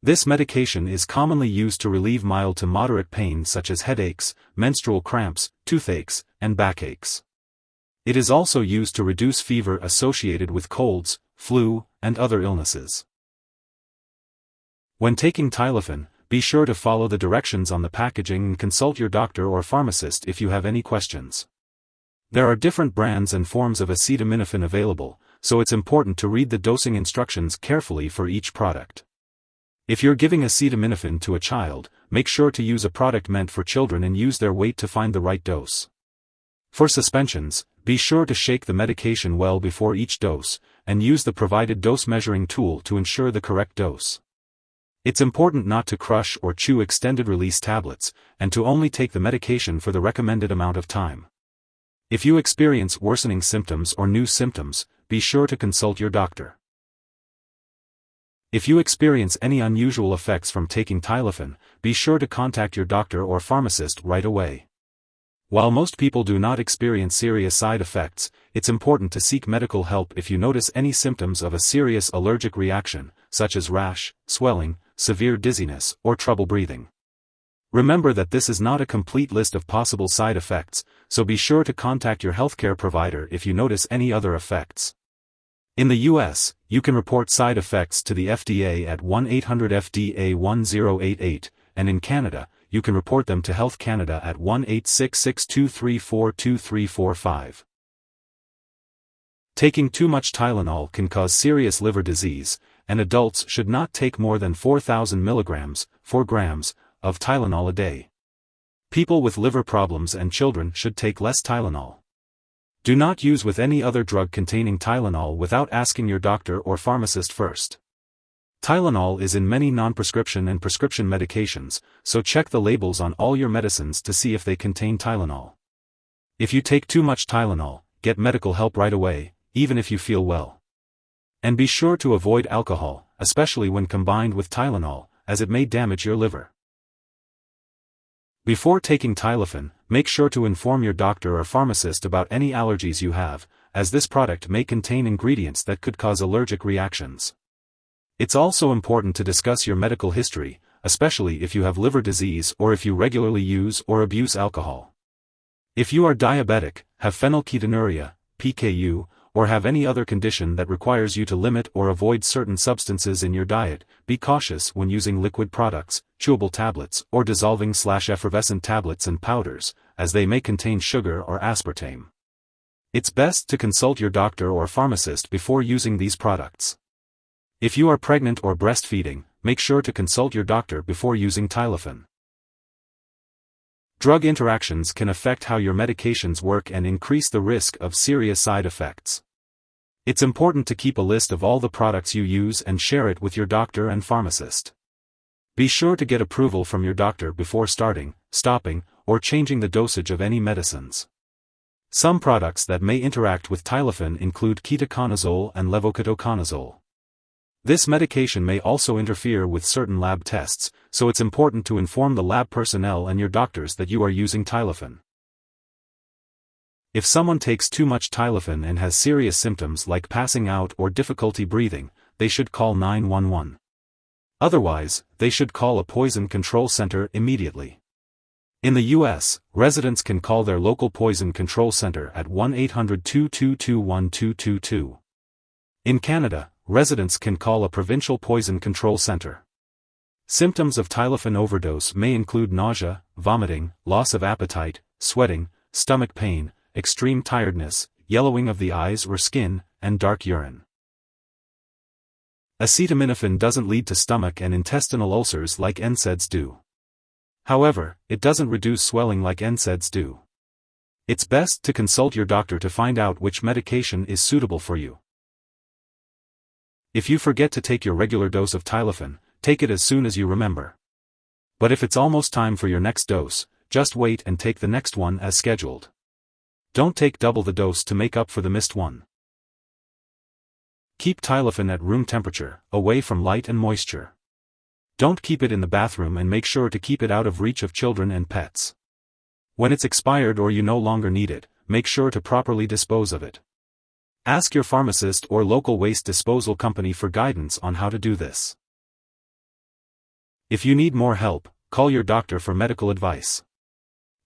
This medication is commonly used to relieve mild to moderate pain such as headaches, menstrual cramps, toothaches, and backaches. It is also used to reduce fever associated with colds, flu, and other illnesses. When taking Tylophen, be sure to follow the directions on the packaging and consult your doctor or pharmacist if you have any questions. There are different brands and forms of acetaminophen available, so it's important to read the dosing instructions carefully for each product. If you're giving acetaminophen to a child, make sure to use a product meant for children and use their weight to find the right dose. For suspensions, be sure to shake the medication well before each dose, and use the provided dose measuring tool to ensure the correct dose. It's important not to crush or chew extended-release tablets, and to only take the medication for the recommended amount of time. If you experience worsening symptoms or new symptoms, be sure to consult your doctor. If you experience any unusual effects from taking Tylophen, be sure to contact your doctor or pharmacist right away. While most people do not experience serious side effects, it's important to seek medical help if you notice any symptoms of a serious allergic reaction, such as rash, swelling, severe dizziness, or trouble breathing. Remember that this is not a complete list of possible side effects, so be sure to contact your healthcare provider if you notice any other effects. In the US, you can report side effects to the FDA at 1-800-FDA-1088, and in Canada, you can report them to Health Canada at 1-866-234-2345. Taking too much Tylenol can cause serious liver disease, and adults should not take more than 4,000 milligrams, 4 grams, of Tylenol a day. People with liver problems and children should take less Tylenol. Do not use with any other drug containing Tylenol without asking your doctor or pharmacist first. Tylenol is in many non-prescription and prescription medications, so check the labels on all your medicines to see if they contain Tylenol. If you take too much Tylenol, get medical help right away, even if you feel well. And be sure to avoid alcohol, especially when combined with Tylenol, as it may damage your liver. Before taking Tylophen, make sure to inform your doctor or pharmacist about any allergies you have, as this product may contain ingredients that could cause allergic reactions. It's also important to discuss your medical history, especially if you have liver disease or if you regularly use or abuse alcohol. If you are diabetic, have phenylketonuria, PKU, or have any other condition that requires you to limit or avoid certain substances in your diet, be cautious when using liquid products, chewable tablets, or dissolving/effervescent tablets and powders, as they may contain sugar or aspartame. It's best to consult your doctor or pharmacist before using these products. If you are pregnant or breastfeeding, make sure to consult your doctor before using Tylophen. Drug interactions can affect how your medications work and increase the risk of serious side effects. It's important to keep a list of all the products you use and share it with your doctor and pharmacist. Be sure to get approval from your doctor before starting, stopping, or changing the dosage of any medicines. Some products that may interact with Tylophen include ketoconazole and levoketoconazole. This medication may also interfere with certain lab tests, so it's important to inform the lab personnel and your doctors that you are using Tylophen. If someone takes too much Tylophen and has serious symptoms like passing out or difficulty breathing, they should call 911. Otherwise, they should call a poison control center immediately. In the US, residents can call their local poison control center at 1-800-222-1222. In Canada, residents can call a provincial poison control center. Symptoms of Tylophen overdose may include nausea, vomiting, loss of appetite, sweating, stomach pain, extreme tiredness, yellowing of the eyes or skin, and dark urine. Acetaminophen doesn't lead to stomach and intestinal ulcers like NSAIDs do. However, it doesn't reduce swelling like NSAIDs do. It's best to consult your doctor to find out which medication is suitable for you. If you forget to take your regular dose of Tylophen, take it as soon as you remember. But if it's almost time for your next dose, just wait and take the next one as scheduled. Don't take double the dose to make up for the missed one. Keep Tylophen at room temperature, away from light and moisture. Don't keep it in the bathroom and make sure to keep it out of reach of children and pets. When it's expired or you no longer need it, make sure to properly dispose of it. Ask your pharmacist or local waste disposal company for guidance on how to do this. If you need more help, call your doctor for medical advice.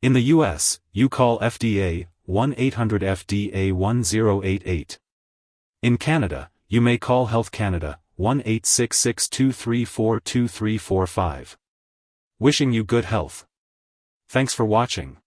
In the US, you call FDA, 1-800-FDA-1088. In Canada, you may call Health Canada, 1-866-234-2345. Wishing you good health. Thanks for watching.